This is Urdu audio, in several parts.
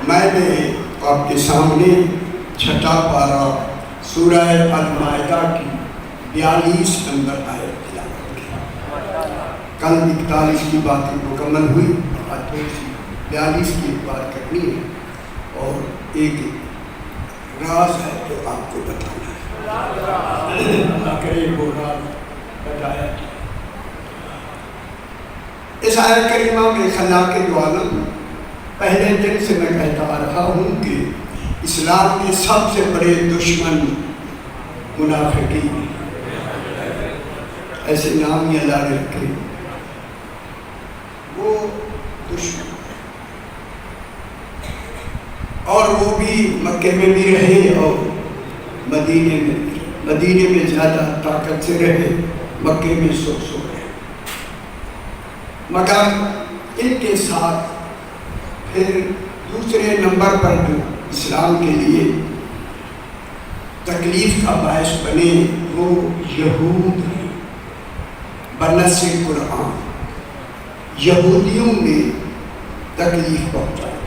میں نے آپ کے سامنے چھٹا پارہ سورہ المائدہ کی 42 نمبر آیت تلاوت کی۔ کل 41 کی باتیں مکمل ہوئی، آج تھوڑی سی 42 کی بات کرنی ہے، اور ایک راز ہے جو آپ کو بتانا ہے۔ اللہ کرے وہ راز بتایا۔ اس آیت کریمہ میں خلاق دو عالم، پہلے دن سے میں کہتا آ رہا ہوں کہ اسلام کے سب سے بڑے دشمن منافقین، ایسے نام ہی اللہ نے رکھے، وہ دشمن، اور وہ بھی مکے میں بھی رہے اور مدینے میں زیادہ طاقت سے رہے، مکے میں سو رہے، مگر ان کے ساتھ پھر دوسرے نمبر پر جو اسلام کے لیے تکلیف کا باعث بنے وہ یہود ہیں۔ بنص قرآن یہودیوں نے تکلیف پہنچائی،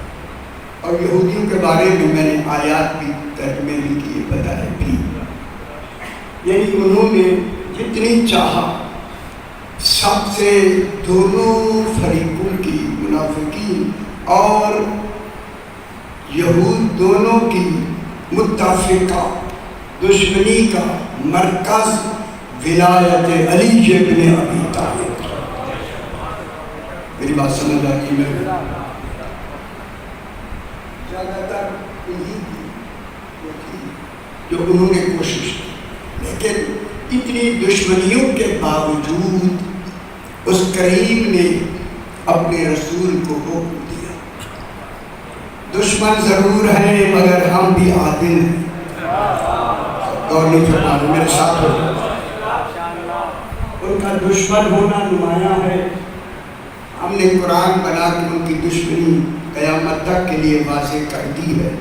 اور یہودیوں کے بارے میں میں نے آیات بھی ترجمے بھی کیے، بتائے بھی، یعنی انہوں نے جتنی چاہا سب سے دونوں فریقوں کی، منافقین اور یہود دونوں کی متفقہ دشمنی کا مرکز ولایت علی ابن ابی طالب۔ میری بات سمجھ آتی ہے؟ زیادہ تر انہی کی جو انہوں نے کوشش کی، لیکن اتنی دشمنیوں کے باوجود اس کریم نے اپنے رسول کو حکم دیا، دشمن ضرور ہے مگر ہم بھی عادل ہیں۔ غور نہیں فرمانا، میرے ساتھ ہو، ان کا دشمن ہونا نمایاں ہے۔ ہم نے قرآن بنا کے ان کی دشمنی قیامت تک کے لیے واضح کر دی ہے۔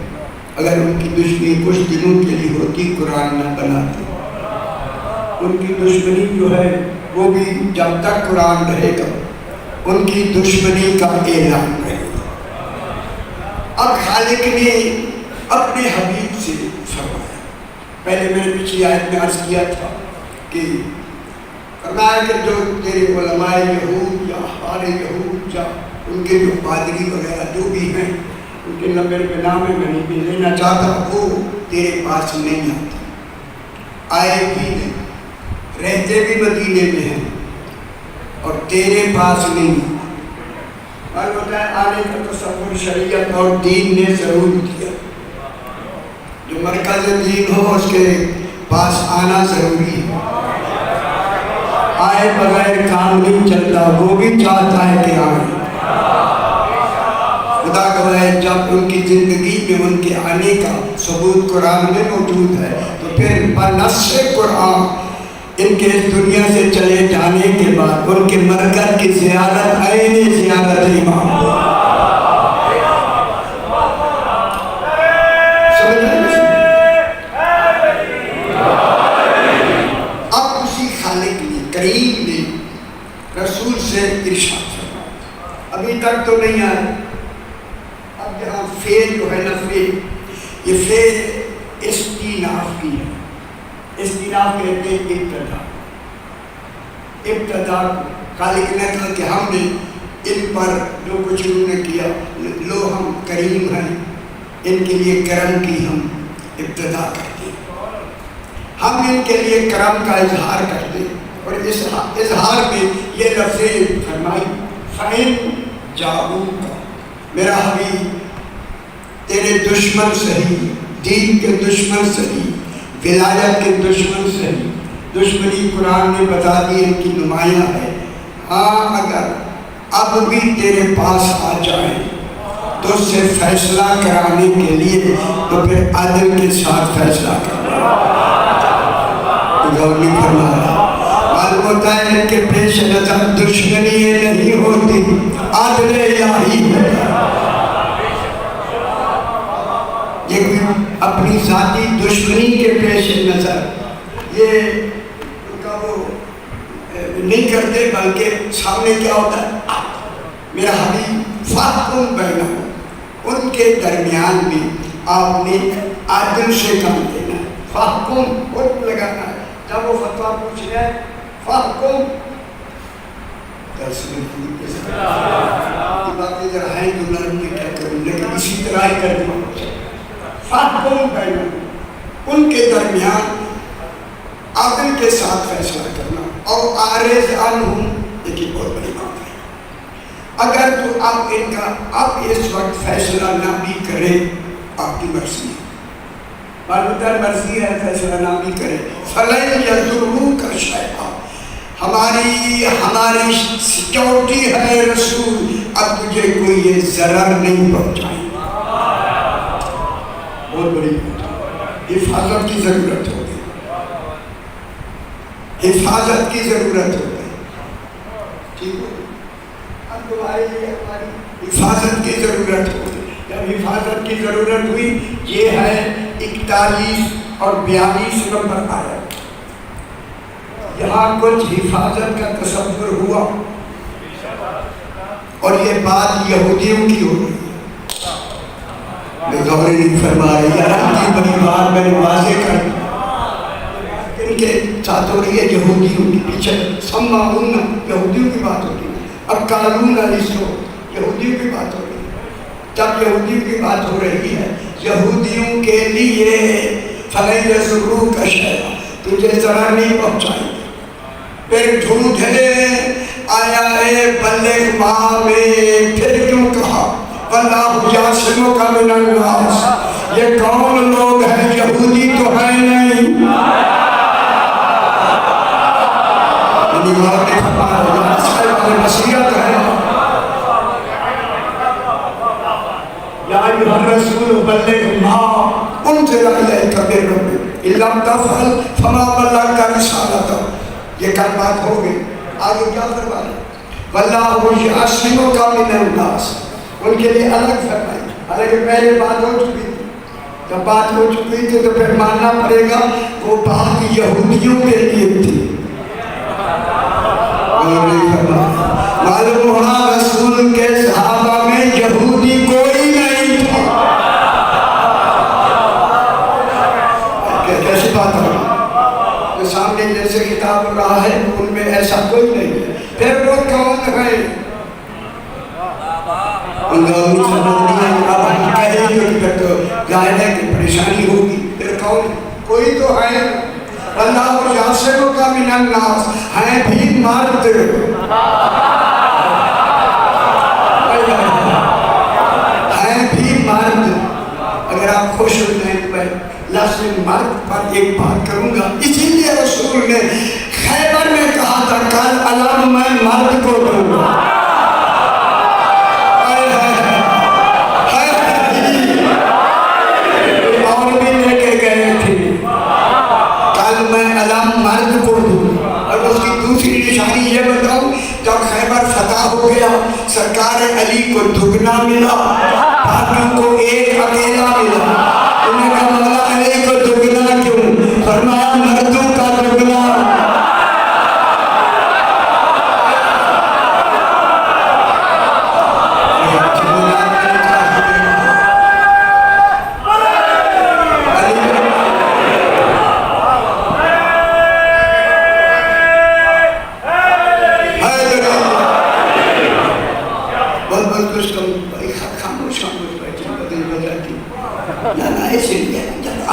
اگر ان کی دشمنی کچھ دنوں کے لیے ہوتی قرآن نہ بناتے۔ ان کی دشمنی جو ہے وہ بھی جب تک قرآن رہے گا ان کی دشمنی کا اعلان رہے گا۔ اب خالق نے اپنے حبیب سے فرمایا، پہلے میں نے پچھلی آیت میں عرض کیا تھا کہ فرمایا کہ جو تیرے علماء یہود یا احبار یہود یا ان کے جو پادری وغیرہ جو بھی ہیں، ان کے نمبر پہ نام ہے، میں نہیں لینا چاہتا، وہ تیرے پاس نہیں آتے، آئے بھی نہیں، رہتے بھی مدینے میں ہیں اور تیرے پاس نہیں۔ اور ہوتا ہے آنے کا تصور شریعت اور دین نے ضرور کیا، جو مرکز دین ہو اس کے پاس آنا ضروری ہے۔ آئے بغیر کام نہیں چلتا، وہ بھی چاہتا ہے کہ آئے۔ خدا گواہ ہے جب ان کی زندگی میں ان کے آنے کا ثبوت قرآن میں موجود ہے تو پھر بنص قرآن ان کے اس دنیا سے چلے جانے کے بعد ان کے مرکز کی زیارت عین زیارت امام۔ اب اسی خالق نے کریم نے رسول سے ارشاد فرمایا، ابھی تک تو نہیں آئے، اب یہاں فعل جو ہے نا، یہ فعل استیناف کی ہے۔ استیناف کہتے ہیں ابتدا کو۔ خالق نے کہا کہ ہم نے ان پر جو کچھ انہوں نے کیا، لو ہم کریم ہیں، ان کے لیے کرم کی ہم ابتدا کرتے ہیں، ہم ان کے لیے کرم کا اظہار کرتے ہیں، اور اس اظہار میں یہ لفظ فرمائی، فَإِن جَاءُوكَ، میرا حبیب تیرے دشمن صحیح، دین کے دشمن صحیح، ولایت کے دشمن صحیح، دشمنی قرآن نے بتا دی ان کی نمایاں ہے، ہاں اگر اب بھی تیرے پاس آ جائیں تو اس سے فیصلہ کرانے کے لیے تو پھر عدل کے ساتھ فیصلہ کرنا۔ غور نہیں فرمایا، معلوم ہوتا ہے ان کے پیش نظر دشمنی نہیں ہوتی، عدل الہی ہوتا ہے۔ یہ اپنی ذاتی دشمنی کے پیش نظر یہ ان کا وہ نہیں کرتے، بلکہ سامنے کیا ہوتا ہے، میرا حبیب فاحکم بینہم، ان کے درمیان بھی آپ نے عدل سے کام لینا ہے. فحکم حکم لگانا ہے. جب وہ فتویٰ پوچھ رہے ہیں فحکم باتیں ذرا ہیں جو نرم میں کیا کروں لیکن اسی طرح ہی کر دوں. فحکم بینہم ان کے درمیان عدل کے ساتھ فیصلہ کرنا. اور عارض عنہم ایک اور بڑی بات ہے اگر تو آپ ان کا اب اس وقت فیصلہ نہ بھی کرے آپ کی مرضی ہے بالکل مرضی ہے فیصلہ نہ بھی کرے فَلَن يَضُرُّوكَ شَيْئًا ہماری سیکیورٹی ہے رسول اب تجھے کوئی یہ ضرر نہیں پہنچائے. بہت بڑی حفاظت کی ضرورت ہوگی حفاظت کی ضرورت ہوگی. ٹھیک ہو اب تمہارے لیے ہماری حفاظت کی ضرورت ہوگی. جب حفاظت کی ضرورت ہوئی یہ ہے 41 اور 42 نمبر آیا. یہاں کچھ حفاظت کا تصور ہوا اور یہ بات یہودیوں کی ہو رہی ہے. میں غور نہیں فرما رہی کی بڑی بات میں نے واضح کر دی. ان کے ساتھ ہو رہی ہے یہودیوں کی پیچھے سمعون یہودیوں کی بات ہو رہی ہے. اب قانون یہودیوں کی بات ہو رہی ہے. جب یہودیوں کی بات ہو رہی ہے یہودیوں کے لیے فَلَن يَضُرُّوكَ شَيْئًا تجھے ضرر نہیں پہنچائیں. پھر ڈھونڈے آیا ہے بلغ ما میں پھر کیوں کہا وَاللَّهُ يَعْصِمُكَ مِنَ النَّاسِ یہ کون لوگ ہیں یہودی تو ہیں نہیں. نصیحت ہے یا ایھا الرسول بلغ ما انزل الیک من ربک ان لم تفعل فما بلغت رسالتہ. یہ کلمات ہو گئی. آگے کیا فرمایا وَاللَّهُ يَعْصِمُكَ مِنَ النَّاسِ ان کے لیے الگ فرمائی. حالانکہ پہلے بات ہو چکی تھی. جب بات ہو چکی تھی تو پھر ماننا پڑے گا وہ بات یہودیوں کے لیے تھی. معلوم ہوا رسول کے صحابہ میں یہودی کوئی نہیں تھا. کیسی بات ہے جو سامنے جیسے کتاب رہا ہے ان میں ایسا کوئی نہیں ہے. پھر وہ کون ہے ان لوگوں سے بندیاں اب ہم کہیں گے پھر تو ظاہر ہے کہ پریشانی ہوگی. پھر کون کوئی تو ہے اللہ یعصمک من الناس ہیں بھی مرد ہیں بھی مرد. اگر آپ خوش ہو جائیں تو میں لفظ مرد پر ایک بات کروں گا. اسی لیے رسول نے خیبر میں کہا تھا کل علم میں مرد کو دوں گا. اور بھی لے کے گئے تھے کل میں علم مرد کو دوں. اور اس کی دوسری نشانی یہ بتاؤں جب خیبر فتح ہو گیا سرکار علی کو دگنا ملا باقیوں کو ایک اکیلا ملا. انہیں کہا مولا علی کو دگنا کیوں؟ فرمایا مردوں کا دگنا.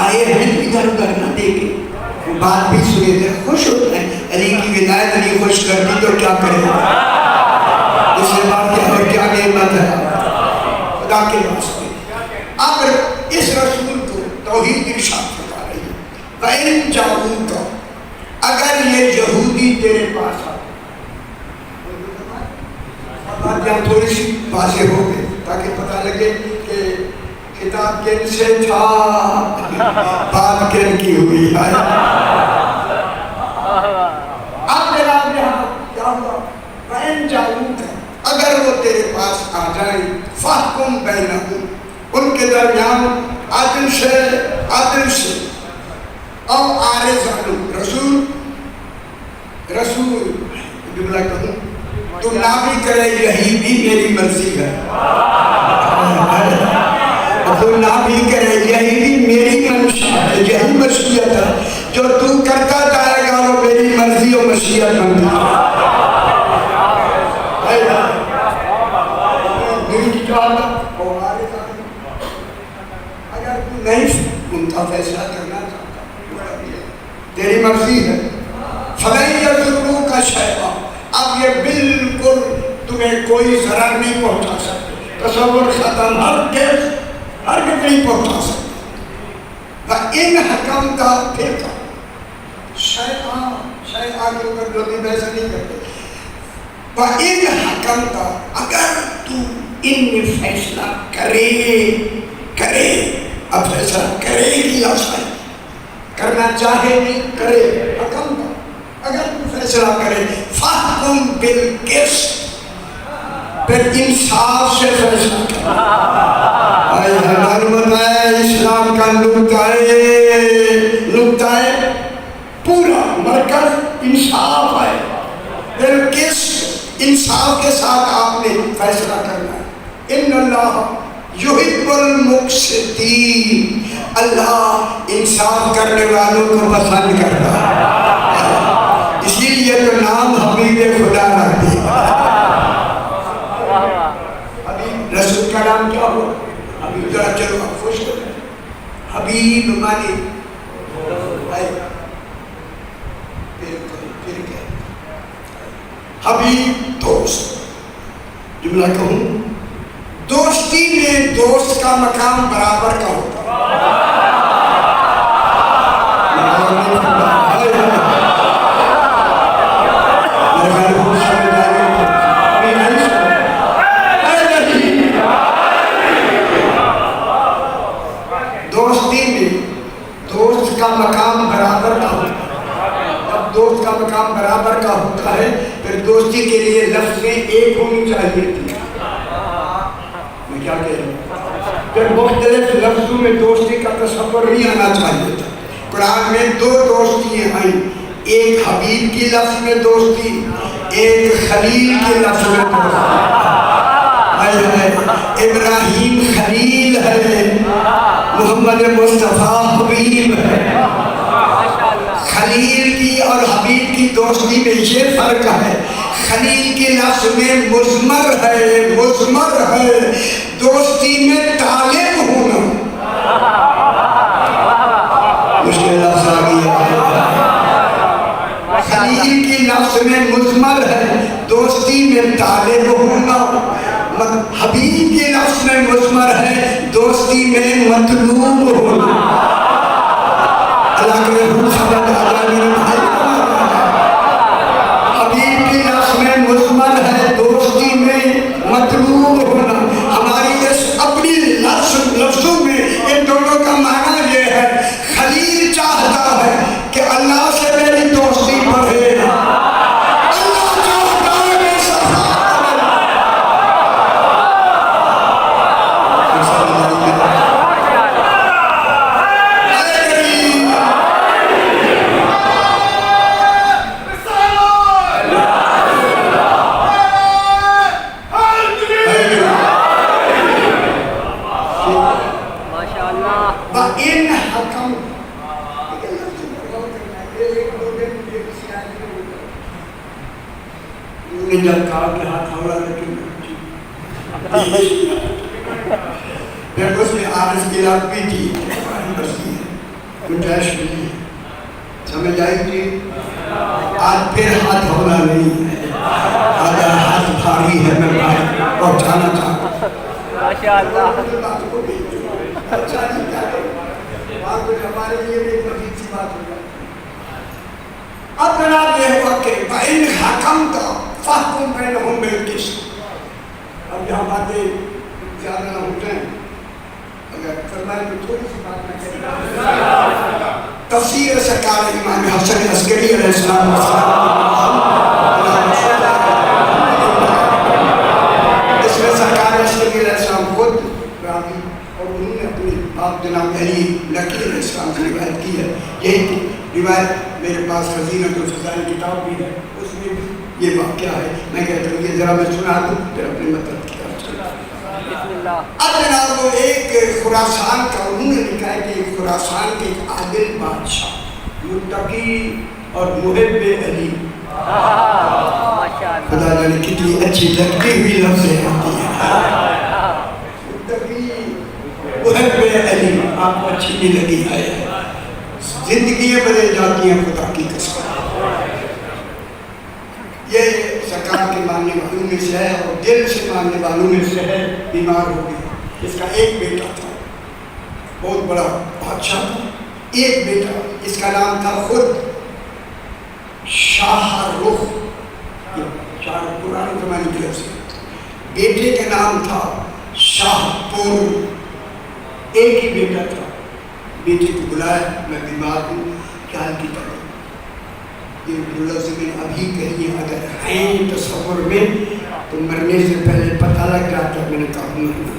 آئے ہیں ادھر ادھر نہ دیکھیں بات بھی سنے تھے خوش ہوتے ہیں. علی کی ولایت علی خوش کر دی تو کیا کرے اس سے بات کیا ہے کیا نعمت ہے خدا کے واسطے. اب اس رسول کو توحید ارشاد فرما رہی ہے وَإِن جَاءُوكَ اگر یہ یہودی تیرے پاس آئے. بات یہاں تھوڑی سی واضح ہو گئی تاکہ پتہ لگے کہ کتاب کن سے تھا بات کن کی ہوئی ہے. اب جناب یہاں کیا ہوا وَإِن جَاءُوكَ اگر وہ تیرے پاس آ جائیں فَحْكُم بَيْنَهُمْ ان کے درمیان عدل سے اور عارض عنہم رسول جملہ کہوں تو نہ بھی کرے یہی بھی میری مرضی ہے. تو نہ بھی کرے، یہی بھی میری منشا ہے، یہی مشیت ہے، جو تو کرتا جائے گا وہ میری مرضی و مشیت بنتی ہے۔ میری اجازت وہ ہمارے ساتھ، اگر تو نہیں ان کا فیصلہ کرنا چاہتا تیری مرضی ہے۔ فَلَن يَضُرُّوكَ شَيْئًا، اب یہ بالکل تمہیں کوئی ضرر نہیں پہنچا سکتے، تصور ختم، ہرگز نہیں پہنچا سکتے۔ وَإِنْ حَكَمْتَ، پھر کہا شیعہ کے اوپر لوگ بحث نہیں کرتے، وَإِنْ حَكَمْتَ، اگر تو ان میں فیصلہ کرے، اب فیصلہ کرے گی آسائی، کرنا چاہے نہیں کرے، حکم، اگر تو فیصلہ کرے، فَحْكُمْ بِالْقِسْطِ، پھر انصاف سے فیصلہ کرے۔ معلومات ہے اسلام کا نقطہ ہے پورا مرکز انصاف ہے، بالقسط، انصاف کے ساتھ آپ نے فیصلہ کرنا ہے۔ ان اللہ یحب المقسطین، اللہ انصاف کرنے والوں کو پسند کرتا ہے، اسی لیے تو نام حبیب خدا رکھ دیا۔ حبیب رسول کا نام کیا ہوا؟ حبیب، ذرا چلو آپ خوش کریں، حبیب مانے حبیب دوست، جملہ کہوں، دوستی میں دوست کا مقام برابر کا ہوتا دوستی میں دوست کا مقام برابر کا ہوتا ہے۔ اب دوست کا مقام برابر کا ہوتا ہے، پھر دوستی کے لیے لفظیں ایک ہونی چاہیے تھی۔ میں کیا کہہ رہا ہوں، پھر مختلف لفظوں میں دوستی کا تصور نہیں آنا چاہیے تھا۔ قرآن میں دو دوستیاں آئیں، ایک حبیب کی لفظ میں دوستی، ایک خلیل کی لفظ میں دوستی۔ ابراہیم خلیل ہے، محمد مصطفیٰ حبیب ہے۔ خلیل کی اور حبیب کی دوستی میں یہ فرق ہے، خلیل کی لفظ میں مضمر ہے، دوستی میں طالب ہونا۔ مشکل لفظ آ گیا، خلیل کی لفظ میں مضمر ہے، دوستی میں طالب ہونا۔ حبیب کی لفظ میں مضمر ہے، دوستی میں مطلوب ہونا۔ اللہ کے رسول صلی اللہ علیہ وسلم، حبیب کی لفظ میں مضمر ہے، دوستی میں مطلوب ہونا۔ ہماری اس اپنی لفظوں میں ان دونوں کا معنی یہ ہے، خلیل چاہتا ہے کہ اللہ سے میری دوستی بڑھے، جب کہا کہ ہاتھ ہوا لیکن پھر اس میں آرز کی رات بھی تھی، گنجائش بھی تھی، سمجھ آئی تھی۔ آج پھر ہاتھ ہونا نہیں ہے، آج ہاتھ بھاری ہے، میں باہر پہنچانا چاہتا ہوں۔ اچھا نہیں کیا بات کچھ ہمارے لیے بھی ایک مزید سی بات ہو جائے۔ اب جناب یہ ہوا کہ بَإِنْ حَكَمْتَ فَحْكُمْ بَيْنَهُمْ بِالْقِسْطِ۔ اب یہاں باتیں زیادہ نہ ہو جائیں، اگر فرمائے تو تھوڑی سی بات نہ کریں۔ تفسیر سرکار امام حسن عسکری علیہ السلام، اس میں سرکار عسکری علیہ السلام خود راوی اور انہوں نے اپنی آپ جناب علی لکی علیہ السلام سے روایت کی ہے۔ یہی روایت میرے پاس خزینۃ الفضائل کتاب بھی ہے، اس میں بھی یہ واقعہ ہے۔ میں کہتا ہوں یہ ذرا میں سنا دوں، پھر اپنے مطلب کی طرف چلتا ہوں۔ اب جناب وہ ایک خراسان کا انہوں نے لکھا ہے کہ ایک خراسان کے ایک عادل بادشاہ متقی اور محب علی، خدا جانے کتنی اچھی لگتی ہوئی لفظ ہے متقی محب علی، آپ کو اچھی نہیں لگی ہے، زندگیاں بدل جاتی ہیں خدا کی قسم۔ یہ سرکار کے ماننے والوں میں سے ہے اور دل سے ماننے والوں میں سے ہے، بیمار ہو گیا۔ اس کا ایک بیٹا تھا، بہت بڑا بادشاہ تھا، ایک بیٹا، اس کا نام تھا خود شاہ رخ، شاہ پرانے زمانے کی لفظ، بیٹے کا نام تھا شاہ پور، ایک ہی بیٹا تھا۔ بیٹے کو بلایا، میں بیمار ہوں، خیال کی طرح لفظ میں ابھی کہیے اگر ہیں تصور میں تو مرنے سے پہلے پتہ لگ جاتا، میں نے کہا مرنا،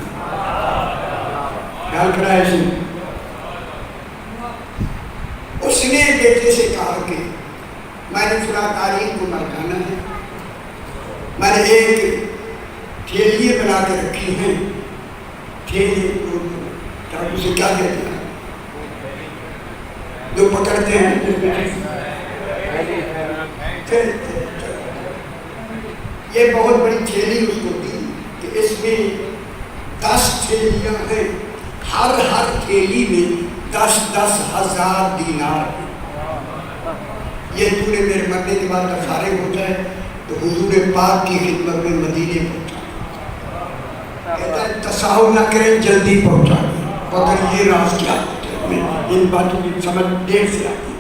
خیال کرا ہے۔ اس نے بیٹے سے کہا کہ میں نے فلاں تاریخ کو مر جانا ہے، میں نے ایک ٹھیلیے بنا کے رکھی ہیں، ٹھیلیے اسے کیا کہتے ہیں جو پکڑتے ہیں، یہ بہت بڑی تھیلی اس کو دی کہ اس میں 10 تھیلیاں ہیں، ہر تھیلی میں 10,000 دینار ہیں، یہ تو نے میرے مرنے کے بعد فارغ ہو جائے تو حضور پاک کی خدمت میں مدینے پہنچا، کہتا ہے تساہل نہ کریں، جلدی پہنچا پتہ یہ راز کیا ہوتا ہے، ان باتوں کی سمجھ دیر سے آتی،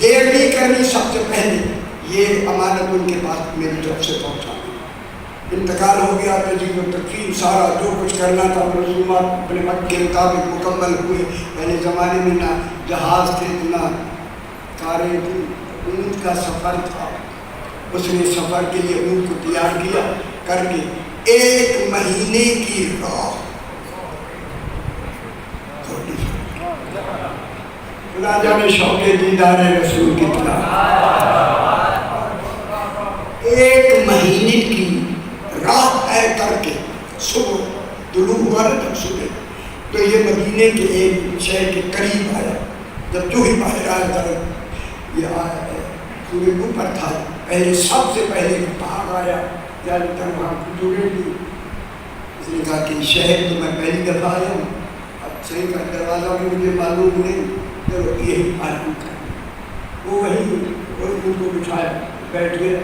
دیر نہیں کرنی، سب سے پہلے یہ امانت ان کے پاس میری طرف سے پہنچا۔ انتقال ہو گیا، تجیب و تکفین سارا جو کچھ کرنا تھا رسومات اپنے وقت کے مطابق مکمل ہوئے۔ پہلے زمانے میں نہ جہاز تھے نہ کاریں تھیں، اونٹ کا سفر تھا، اس نے سفر کے لیے اونٹ کو تیار کیا کر کے 1 مہینے کی راہ، خدا جانے شوق دیدار رسول کتنا، 1 مہینے کی راہ طے کر کے صبح طلوع ہوا نا جب صبح تو یہ مدینے کے ایک شہر کے قریب آیا، جب جو ہی باہر آیا تھا یہ آیا ہے سورج اوپر تھا، پہلے سب سے پہلے پہاڑ آیا، زیادہ تر وہاں کھجوریں تھی، اس نے کہا کہ شہر تو میں پہلی دفعہ آیا ہوں، اب صحیح کا دروازہ بھی مجھے معلوم نہیں، چلو یہی آرام کر، وہ وہیں ان کو بٹھایا، بیٹھ گیا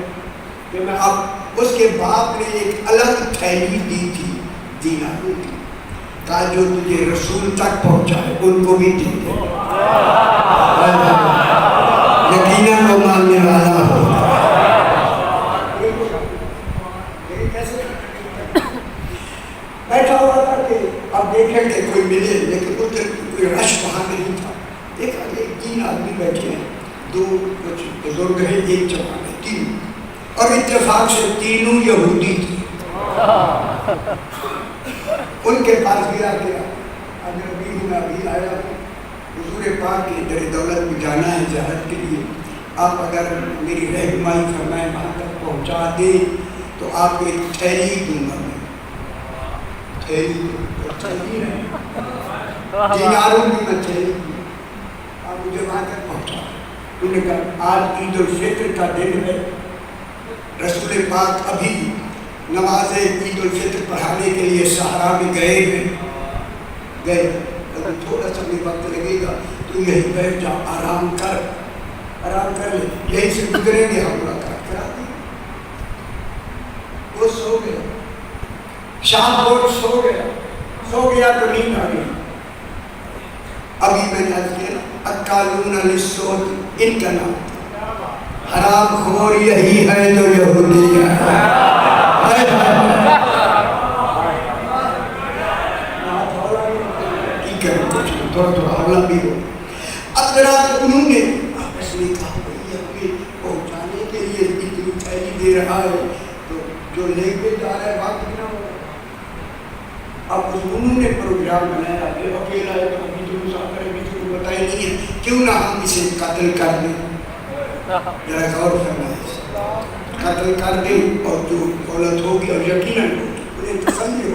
کہ میں اب، اس کے باپ نے ایک الگ تھیلی دی تھی دیناروں کی، کہا جو تجھے رسول تک پہنچائے ان کو بھی دے دے، یقیناً وہ ماننے والا ہو۔ بیٹھا ہوا تھا کہ اب دیکھیں کہ کوئی ملے، لیکن ادھر کوئی رش وہاں نہیں تھا، دیکھا کہ 3 آدمی بیٹھے ہیں، 2 کچھ بزرگ ہیں، 1 جوان ہے، 3، اور اتفاق سے تینوں یہودی تھے۔ ان کے پاس گیا کہ اگر ابھی میں ابھی آیا ہوں، حضور پاک کے در دولت میں جانا ہے زیارت کے لیے، آپ اگر میری رہنمائی فرمائیں وہاں تک پہنچا دیں تو آپ کو ایک تھیلی دوں گا، میں تھیلی ہے دیناروں کی، میں تھیلی دوں، آپ مجھے وہاں تک پہنچا۔ انہوں نے کہا آج عید الفطر کا دن ہے، رسول پاک ابھی نماز عید الفطر پڑھانے کے لیے صحرا میں گئے ہیں، گئے اگر تھوڑا سا بھی وقت لگے گا تو یہی بیٹھ جا، آرام کر لے، یہی سے گزریں گے، ہم ملاقات کرا دیں۔ وہ سو گیا، شام کو سو گیا تو نیند آ گئی۔ ابھی میں نے عرض کیا اکالون للصوت، ان کا نام حرام خور یہی ہے جو یہودی ہے، کی کریں کچھ تھوڑا حملہ بھی ہو۔ اب ذرا انہوں نے آپس میں کہا بھئی ہمیں پہنچانے کے لیے اتنی تھیلی دے رہا ہے تو جو لے کے جا رہا ہے وقت نہ ہو۔ اب انہوں نے پروگرام بنایا، یہ اکیلا ہے تو ابھی جو مسافر ہے کسی کو بتایا نہیں ہے، کیوں نہ ہم اسے قتل کر دیں، ذرا غور کرنا ہے، قتل کر دیں اور جو دولت ہوگی اور یقیناً انہیں تسلی ہو،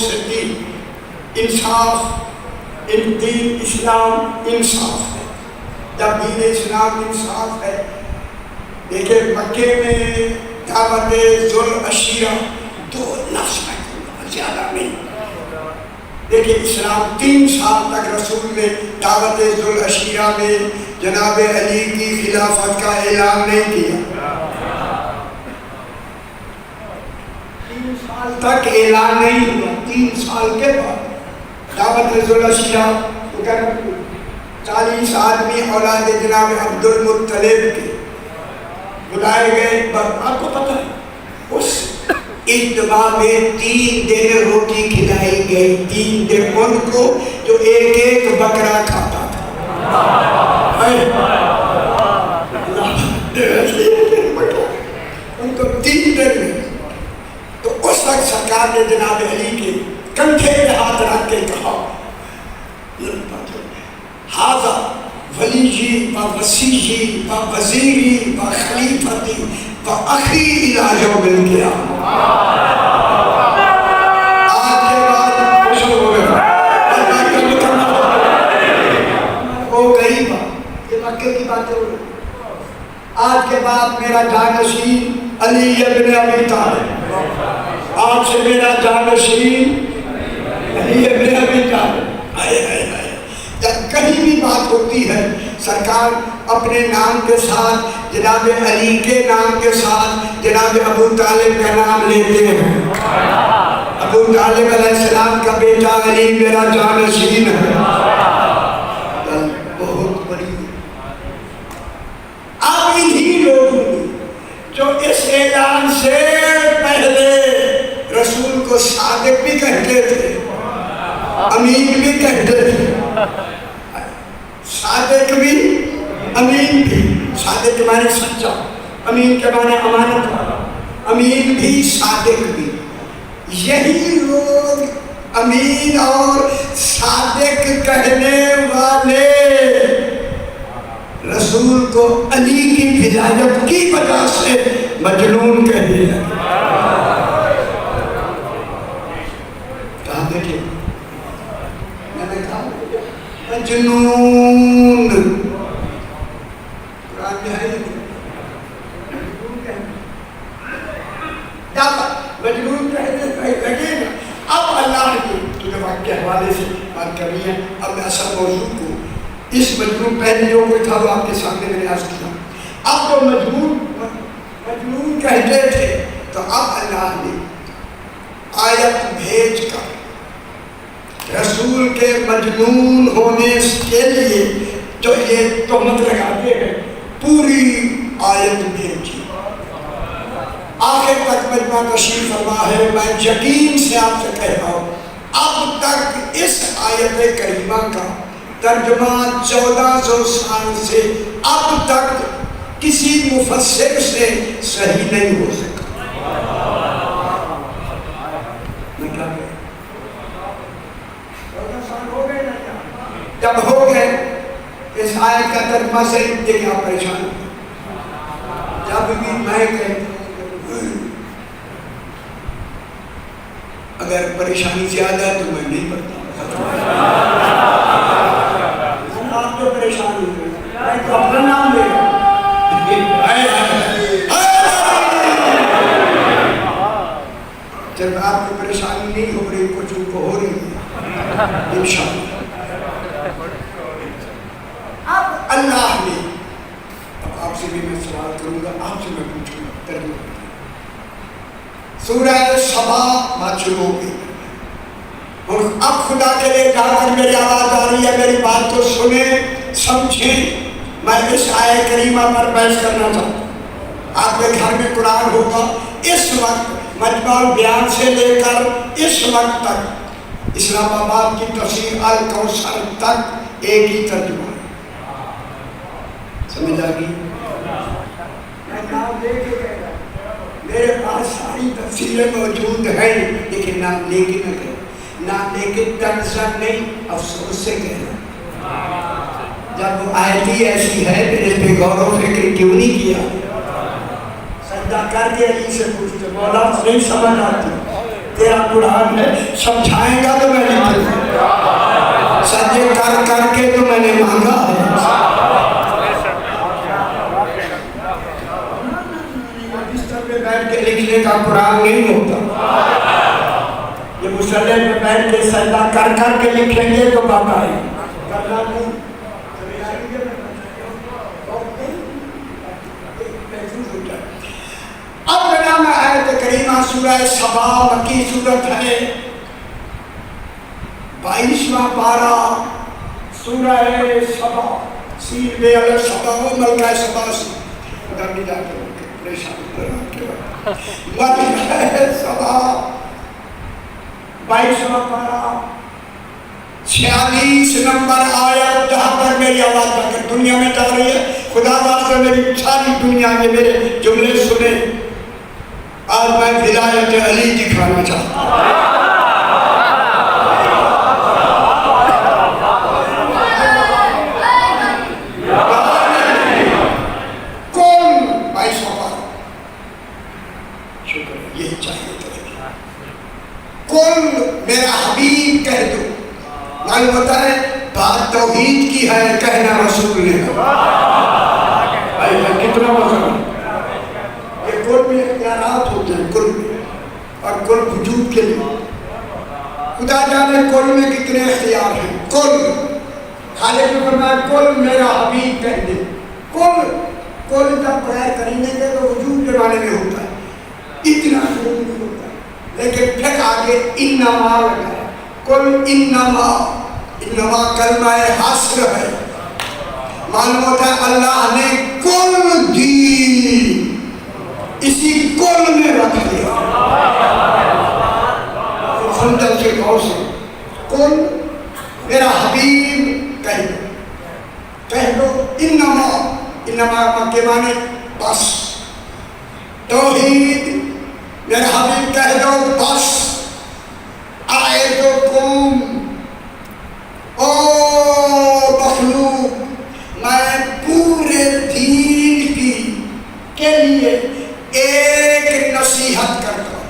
سے دین انصاف، دین اسلام انصاف ہے۔ جب دین اسلام انصاف ہے، دیکھیں مکے میں دعوت ذوالعشیرہ 2 لفظ میں زیادہ نہیں۔ دیکھیں اسلام 3 سال تک رسول نے دعوت ذوالعشیرہ میں جناب علی کی خلافت کا اعلان نہیں کیا۔ 3 سال تک اعلان نہیں ہوا۔ 3 سال کے بعد دعوت ذوالعشیرہ 40 آدمی اولاد جناب عبد المطلب کے بلائے گئے۔ آپ کو پتہ ہے اس اجتماع میں 3 دن روٹی کھلائی گئی، 3 دن ان کو جو ایک بکرا کھاتا تھا۔ ان کو 3 دن میں تو اس وقت سرکار نے جناب علی کے کندھے پہ ہاتھ رکھ کے کہا ہاذا ولیجی و وسیجی و وزیری و خلیفتی و اخی الی یوم القیامہ۔ آج کے بعد خوش ہو گئے ہو گئی بات، یہ مکے کی باتیں ہو رہی۔ آج کے بعد میرا جانشین علی ابن ابی طالب، آج سے میرا جانشین علی ابن ابی طالب۔ جب کہیں بھی بات ہوتی ہے سرکار اپنے نام کے ساتھ جناب علی کے نام کے ساتھ جناب ابو طالب کا نام لیتے ہیں۔ ابو طالب علیہ السلام کا بیٹا علی میرا جانشین ہے۔ بہت بڑی آپ انہی لوگوں جو اس اعلان سے پہلے رسول کو صادق بھی کہتے تھے، امین بھی کہتے تھے، صادق بھی امین بھی۔ صادق کے معنی سچا، امین کے معنی امانت والا، امین بھی صادق بھی۔ یہی لوگ امین اور صادق کہنے والے رسول کو علی کی ولایت کی وجہ سے مجنون کہنے لگے۔ کہا دیکھیں مجنون، قرآن میں ہے مجنون کہنے لگے نا۔ اب اللہ کی تجھے واقعہ حوالے سے بات کرنی ہے۔ اب میں اصل موضوع کو اس مجنون پہلے جو کوئی تھا وہ آپ کے سامنے میں نے عرض کیا۔ اب جو مجنون کہتے تھے تو اب اللہ نے آیت بھیج کر رسول کے مجنون ہونے کے لیے جو یہ تہمت لگاتے ہیں پوری آیت بھیجی۔ آخر تک مجمع تشریف فرما ہے، میں یقین سے آپ سے کہہ رہا ہوں اب تک اس آیت کریمہ کا ترجمہ 1400 سال سے اب تک کسی مفسر سے صحیح نہیں ہو سکا۔ جب ہو گئے اس آیت کا ترجمہ سے دیکھیں آپ پریشان ہو۔ جب بھی میں کہتا ہوں اگر پریشانی زیادہ ہے تو میں نہیں پڑھتا۔ آپ تو پریشان ہو گئے، میں تو اپنا نام لے رہا ہوں۔ جب آپ کو پریشانی نہیں ہو رہی کچھ ان کو ہو رہی ہے انشاءاللہ۔ اب اللہ نے اب آپ سے بھی میں سوال کروں گا، آپ سے میں پوچھوں گا ترجمہ۔ سورہ سبا بات شروع ہو گئی اور اب خدا کے لیے جا کر میری آواز آ رہی ہے، میری بات کو سنیں سمجھیں۔ میں اس آیت کریمہ پر بحث کرنا چاہتا ہوں۔ آپ کے گھر میں قرآن ہوگا، اس وقت مجمع بیان سے لے کر اس وقت تک اسلام آباد کی تفسیر الکوثر تک ایک ہی ترجمہ ہے۔ سمجھ آ گئی؟ میں نام لے کے کہہ رہا ہوں، میرے پاس ساری تفسیریں موجود ہیں لیکن نام لے کے نہ کہہ، نام لے کے تنزل نہیں افسوس سے کہہ رہا ہوں۔ جب وہ آیت ہی ایسی ہے پھر اس پہ غور و فکر کیوں نہیں کیا؟ سجدہ کر کے علی سے پوچھتے مولا نہیں سمجھ آتی، تیرا قرآن ہے، سمجھائیں گا تو میں لکھ دوں گا، سجدے کر کر کے تو میں نے مانگا ہے۔ بستر پہ بیٹھ کے لکھنے کا قرآن نہیں ہوتا، یہ مصلی پہ بیٹھ کے سجدہ کر کر کے لکھیں گے تو بات آئے گی۔ اب بنام آیت کریمہ سورہ سبا مکی صورت ہے، 22واں پارہ سورہ سبا، سین بے الگ سبا و ملکہ سبا سے خدا کی جاتے ہیں پریشان کرنا کے بعد ملکہ سبا 22واں پارہ 46 نمبر آیت، جہاں پر میری آواز جا کر دنیا میں جا رہی ہے، خدا واسطے میری ساری دنیا کے میرے جملے سنے، آج میں ولایت علی دکھانا چاہتا ہوں۔ کون 22واں پارہ، شکر ہے، یہی چاہیے تھا، کون میرا حبیب کہہ دو، معلوم ہوتا ہے بات توحید کی ہے، کہنا رسول نے کتنا مزہ، یہ کل میں اختیارات ہوتے ہیں، کل میں، اور کل وجود کے لیے خدا جانے کل میں کتنے اختیار ہیں، کل خالق نے فرمایا کل میرا حبیب کہہ دے، کل جب بغیر کرینے کے تو وجود کے معنی میں ہوتا ہے، اتنا ضرور نہیں ہوتا ہے، لیکن پھر آگے انما لگا ہے، کل انما کلمہ حصر ہے، معلوم ہوتا ہے اللہ نے کل دی اسی کل میں رکھ دیا، سندر سے غور سے، کل میرا حبیب کہہ دو، انما کے معنی بس، توحید میرا حبیب کہہ دو بس، آئے تو قوم او مخلوق میں پورے دین کی کے لیے ایک نصیحت کرتا ہوں،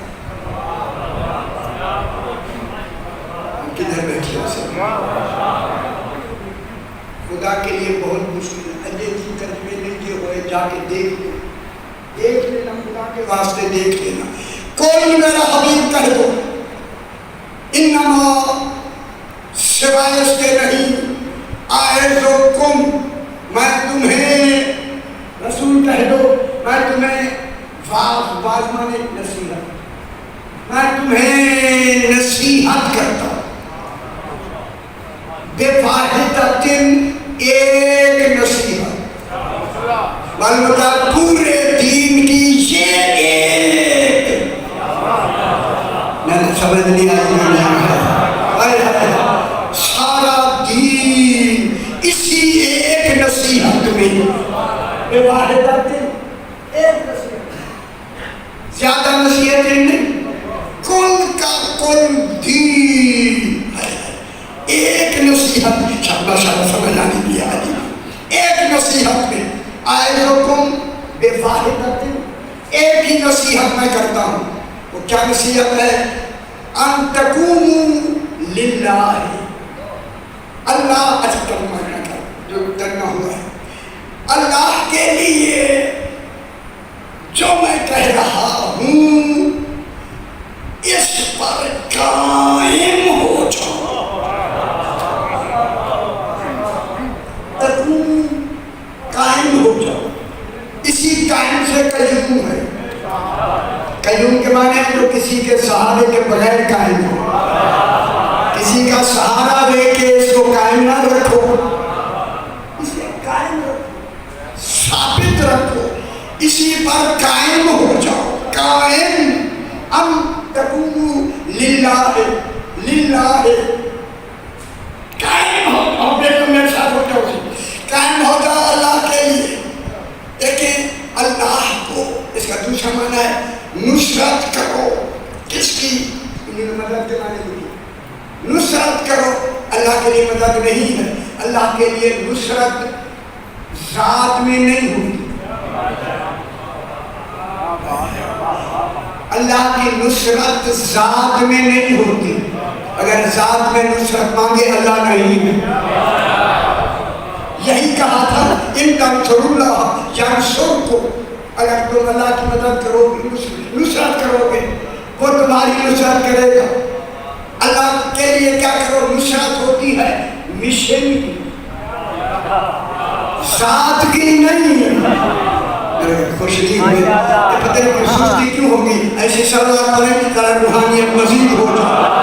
کدھر بیٹھے خدا کے لیے بہت مشکل ہے، انگریزی ترجمے نہیں کیے ہوئے، جا کے دیکھ لینا، خدا کے واسطے دیکھ لینا، کوئی میرا حبیب کہہ دو، انما سوائے اس کے نہیں، اعظکم میں تمہیں رسول کہہ دو، میں تمہیں واز مانے نصیحت، میں تمہیں نصیحت کرتا ہوں، بے واحدۃ ایک نصیحت، معلوم ہوتا ہے پورے دین کی یہ ایک، میں نے سمجھ لیا سارا دین اسی ایک نصیحت میں، بے واحدۃ ایک نصیحت، زیادہ نصیحتیں نہیں، کل کا کل دین ایک نصیحت، شاباش سمجھ آنے دیا جی، ایک نصیحت میں، اعظکم بے واحدۃ ایک ہی نصیحت میں کرتا ہوں، وہ کیا نصیحت ہے؟ ان تقوموا للہ، اللہ اچھا کرنا جو کرنا ہوا ہے، اللہ کے لیے جو میں کہہ رہا ہوں اس پر قائم ہو جاؤ، قائم ہو جاؤ، اسی قائم سے قیوم ہے، قیوم کے معنی ہے جو کسی کے سہارے کے بغیر قائم ہو، کسی کا سہارا دے کے اس کو قائم نہ رکھو، اسے قائم رکھو، ثابت رکھو، اسی پر قائم ہو جاؤ، قائم، ام تقوموا للہ، للہ قائم ہو، بیٹھو میرے ساتھ ہو جاؤ، قائم ہو جاؤ اللہ کے لیے، لیکن اللہ کو اس کا دوسرا معنی ہے نصرت کرو، کس کی؟ انہوں نے مدد کے معنی دی، نصرت کرو، اللہ کے لیے مدد نہیں ہے، اللہ کے لیے نصرت ذات میں نہیں ہوتی، اللہ کی نصرت ذات میں نہیں ہوتی. اگر ذات میں نصرت مانگے اللہ نہیں ہے. یہی کہا تھا ان تنصروا اللہ ینصرکم. اگر تم اللہ کی مدد کرو گے, نصرت کرو گے, وہ تمہاری نصرت کرے گا. اللہ کے لیے کیا کرو, نصرت ہوتی ہے مشن کی, ذات کی نہیں. خوشی ہوئی پتہ نہیں سستی کیوں ہوگی. ایسی صلوات پڑھیں کہ روحانیت مزید ہو جائے.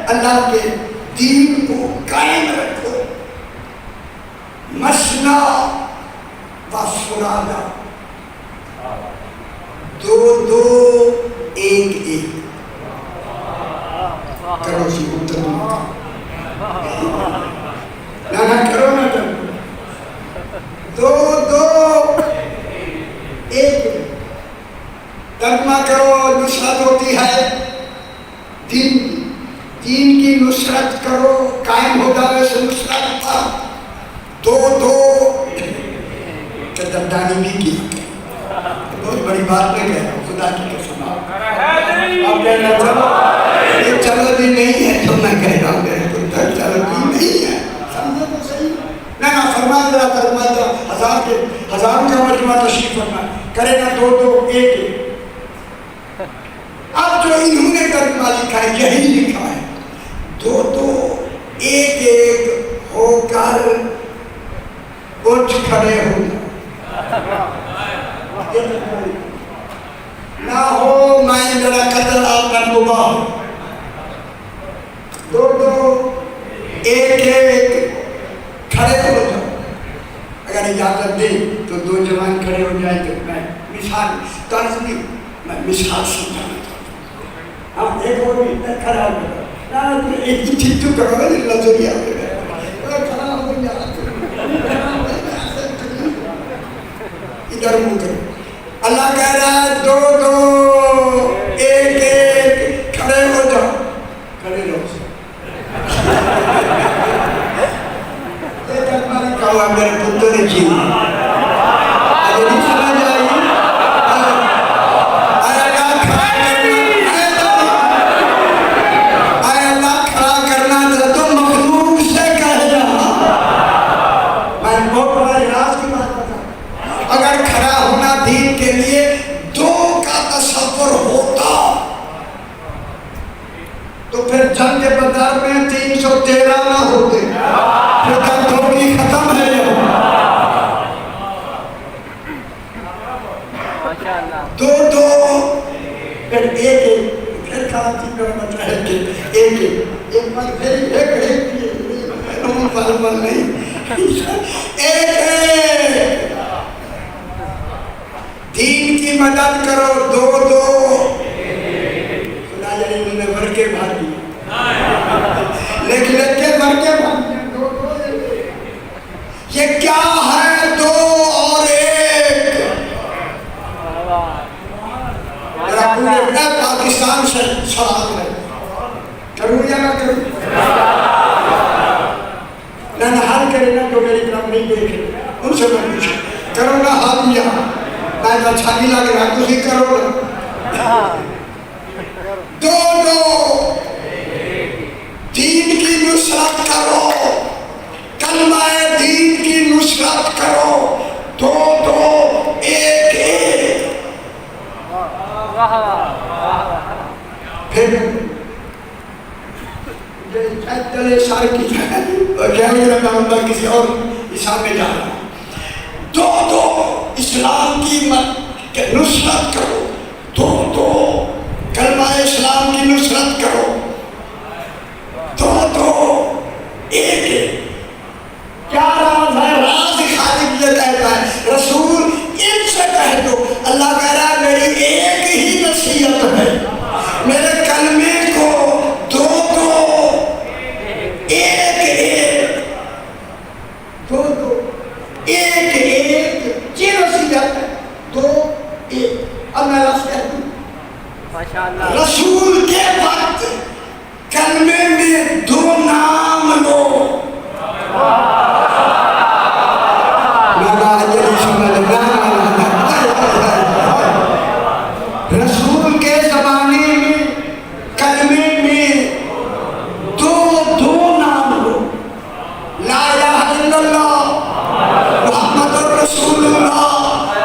اللہ کے دین کو قائم رکھو. مسنا و فرادا, دو دو ایک ایک کرو. سی نہ کرو نا, دو دو ایک ترجمہ کرو. نصرت ہوتی ہے دین کی نصرت کرو, قائم ہو جاوے سے نصرت پر. دو دو قدردانی بھی کی. بہت بڑی بات میں کہہ رہا ہوں, خدا کی قسم. آپ کہنا چلو یہ چلو بھی نہیں ہے تو میں کہہ رہا ہوں چلو بھی نہیں ہے. سمجھے تو صحیح. نہ فرمائے ذرا فرمائے ذرا ہزاروں کا مجموعہ تشریف فرمائے کرے گا. دو دو ایک ایک. اب جو انہوں نے ترجمہ لکھا ہے یہی لکھا ہے, دو دو ایک ایک ہو کر اٹھ کھڑے ہو. نہ ہو میں میرا قتل آپ کا مباح. دو دو ایک ایک کھڑے ہو جاؤ. اگر اجازت دے تو دو جوان کھڑے ہو جائے تو میں مثال طرز نہیں, میں مثال سمجھانا چاہتا ہوں. ہاں ایک اور بھی میں کھڑا ہو جاؤ. ایک ہی چیز تو کرو گا نظریہ کھڑا ہو جاؤ. ادھر منہ کرو. اللہ کہہ رہا ہے دو دو ایک ایک کھڑے ہو جاؤ. کھڑے رہو. یہ کلمہ لکھا ہوا میرے پتر نے کی. اگر نہیں سمجھ آئی جنگ کے بدار میں 313 نہ ہوتے. پھر جنگ تھوڑی ختم ہے. دو دو پھر ایک ایک پھر کھانا چیز کا مطلب ہے کہ ایک ایک بار پھر ایک نہیں ایک ایک دین کی مدد کرو. دو دو خدا جانے انہوں نے ورکے بھاری لکھ کے ورکے بھاری. یہ کیا ہے دو اور ایک. پورے پاکستان سے سوال ہے, کروں یا نہ کروں. نہ حل کرے نا جو میری طرف نہیں دیکھے ان سے میں پوچھا کرو نا حل. یا میں اچھا نہیں لگ رہا تھی کرو نا. دو دو دین کی نصرت کرو, کلمہ دین کی نصرت کرو. دو دو ایک ایک. پھر چلے یہ اشارے کی جائے اور کیا میں کسی اور حساب میں جا رہا ہوں. دو اسلام کی نصرت کرو, دو کلمہ اسلام کی نصرت کرو, دو ایک. کیا راز ہے؟ راز خالق یہ کہتا ہے رسول ان سے کہہ دو, اللہ کہہ رہا ہے میری ایک ہی نصیحت ہے, میرے کلمے کو دو ایک یہ نصیحت ہے, دو ایک. اب میں لفظ کہہ دوں, رسول کے وقت کلمے میں دو نام لو. رسول کے زمانے میں کلمے میں دو نام لو, لا الہ الا اللہ محمد رسول اللہ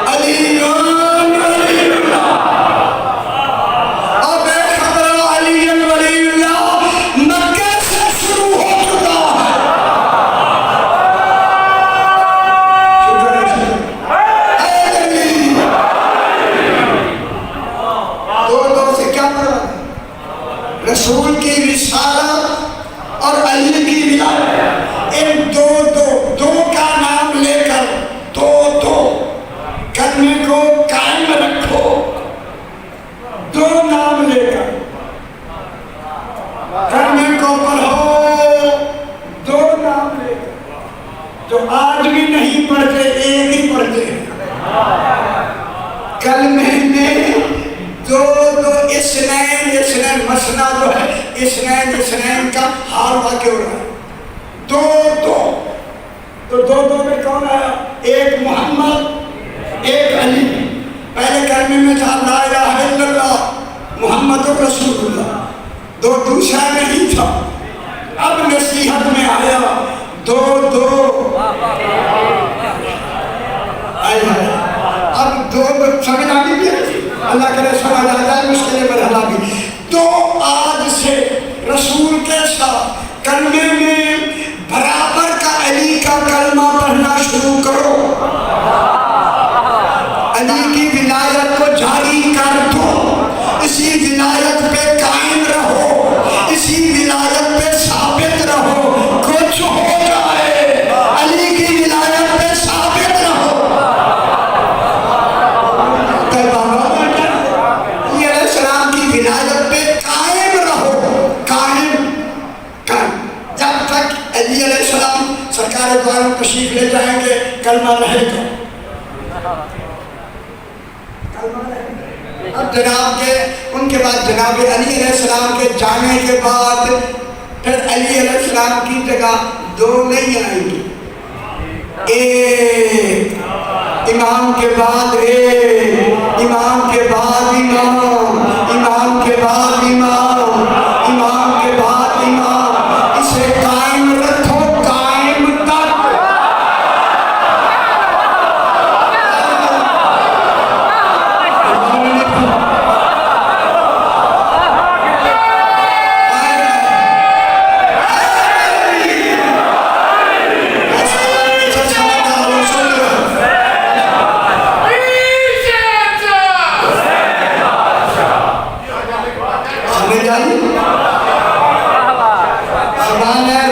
علی اللہ. اب خبر علی ولی اللہ مکہ سے شروع ہو چکا ہے. دو سے کیا مراد؟ رسول کی رسالت اور علی کی ولایت, ان دو کا نام لے کر دو کلمے کو قائم رکھو. دو نام لے کر کلمے کو پڑھو, دو نام لے کر. جو آج بھی نہیں پڑھتے ایک ہی پڑھتے ہیں. کلمے میں دو اسنین مسنا جو ہے اسنین کا حال واقع ہو رہا ہے. دو میں کون آیا؟ ایک محمد ایک علی. پہلے کلمے میں تھا لا الہ الا اللہ محمد رسول اللہ, دوسرا نہیں تھا. اب نصیحت میں آیا دو اب دو سمجھ آ گئی. اللہ کرے سمجھ آ جائے, مشکل مرحلہ بھی. تو آج سے رسول کے ساتھ کلمے میں برابر کا علی کا کلمہ پڑھنا شروع کرو. علی کی ولایت کو جاری کر دو, اسی ولایت پہ قائم رہو, اسی ولایت پہ ثابت رہو. کچھ ہو جائے علی کی ولایت پہ ثابت رہو. ولایت پہ قائم رہو, قائم. جب تک علی علیہ السلام سرکار دو عالم تشریف لے جائیں گے کلمہ رہے گا. اب جناب کے ان کے بعد جناب علی علیہ السلام کے جانے کے بعد پھر علی علیہ السلام کی جگہ دو نہیں آئیں گے, ایک امام کے بعد ایک, امام کے بعد امام, امام کے بعد امام, امام کے بعد امام. اسے قائم رکھو, قائم تک.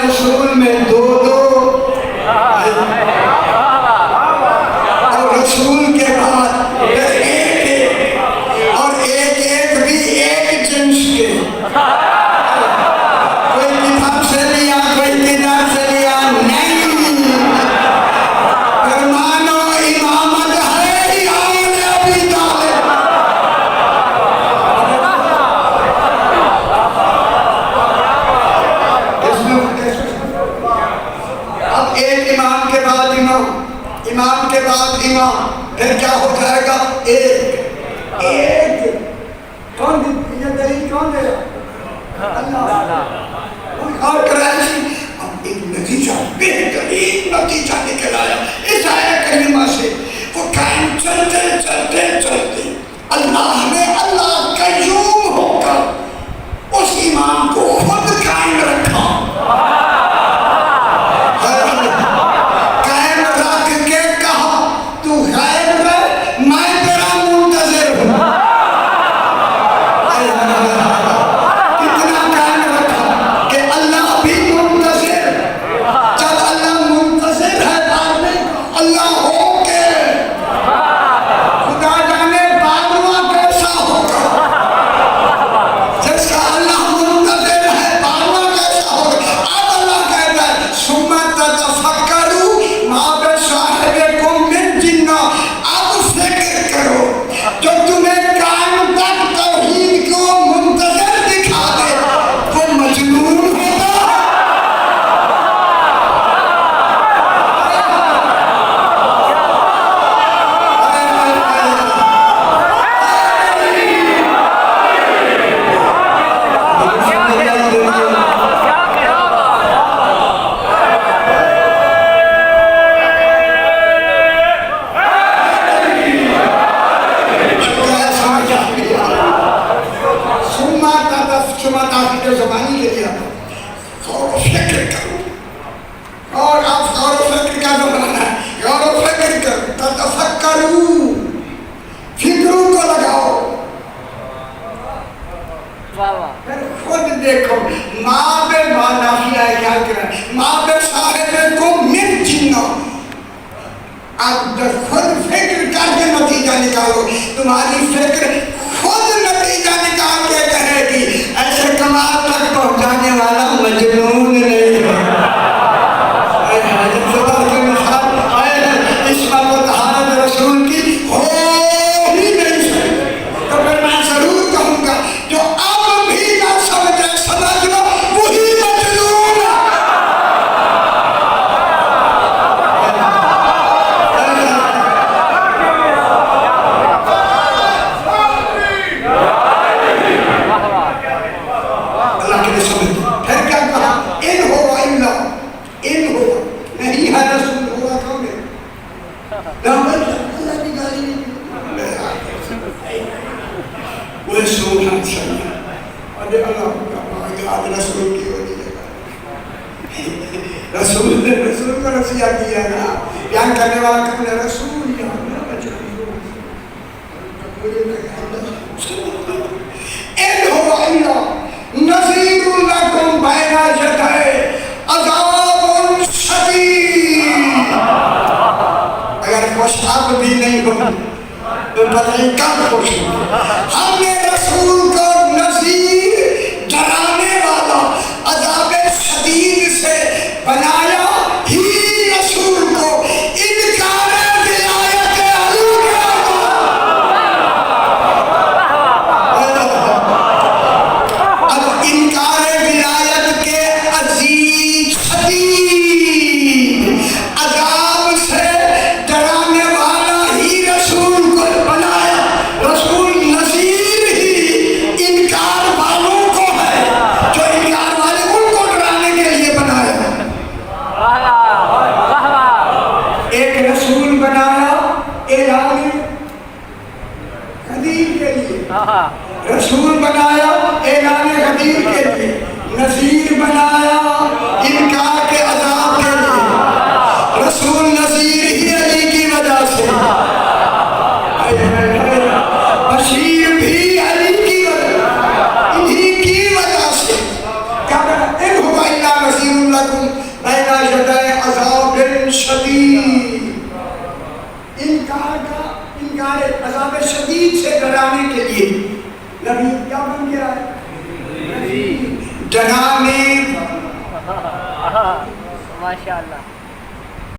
رسول میں دو اور رسول کے بعد ایک اور ایک بھی ایک جنس کے. کوئی کتاب سے لیا, کوئی کتاب سے لیا نہیں. فرمانا امامت ہے آل ابی طالب. اب ایک امام کے بعد امام, امام کے بعد امام, پھر کیا ہو جائے گا؟ ایک. کون یہ دلیل کون دے رہا؟ اللہ. اور قریشی اب ایک نتیجہ, بہترین نتیجہ نکل آیا اس آیت کریمہ سے. وہ قائم چلتے اللہ نے اللہ قیوم ہو کر اس امام کو خود قائم رکھا. اب خود فکر کر کے نتیجہ نکالو. تمہاری فکر خود نتیجہ نکال کے کہے گی ایسے کمال تک پہنچانے والا مجنون نہیں ہے. حضرت کی مثال عصمت و طہارت رسول کی ہو ہی نہیں سکتی. تو پھر میں ضرور کہوں گا جو اب بھی نہ سمجھے سمجھ لو وہی مجنون ہے. اللہ کے سمجھ پھر کیا کہا ان ہو الا ان ہو نہیں ہے رسول ہوا کون ہے اللہ کی گالی نہیں وہ سبحان اللہ. اور اللہ یاد رسول کی ہوتی ہے رسول نے رسول کو نصیحت دیا نا بیان کرنے والا کون ہے رسول. یا ان ہو الا نذیر لکم بین یدی عذاب شدید. اگر خوش اب بھی نہیں ہو تو پتہ نہیں کب خوش ہو. ہم نے رسول کو نذیر ڈرانے والا عذاب شدید سے بنایا ہی رسول کو انکار ولایت علی اب انکار ولایت کے عزیز شدید عذاب سے ڈرانے والا ہی رسول کو بنایا. رسول نذیر ہی انکار والوں کو ہے جو انکار والے ان کو ڈرانے کے لیے بنایا. ایک رسول بنایا اعلان غدیر کے لیے, رسول بنایا اعلان غدیر کے لیے, نذیر بنایا انکار کے عذاب کے لیے. رسول نذیر ہی علی کی وجہ سے, بشیر بھی علی کی وجہ انہی کی وجہ سے. کیا کہا ان ہوا الا نذیر لکم بین یدی عذاب شدید. انکار عذاب شدید سے ڈرانے کے لیے نبی کیا بن گیا ہے؟ ڈرانے ماشاءاللہ.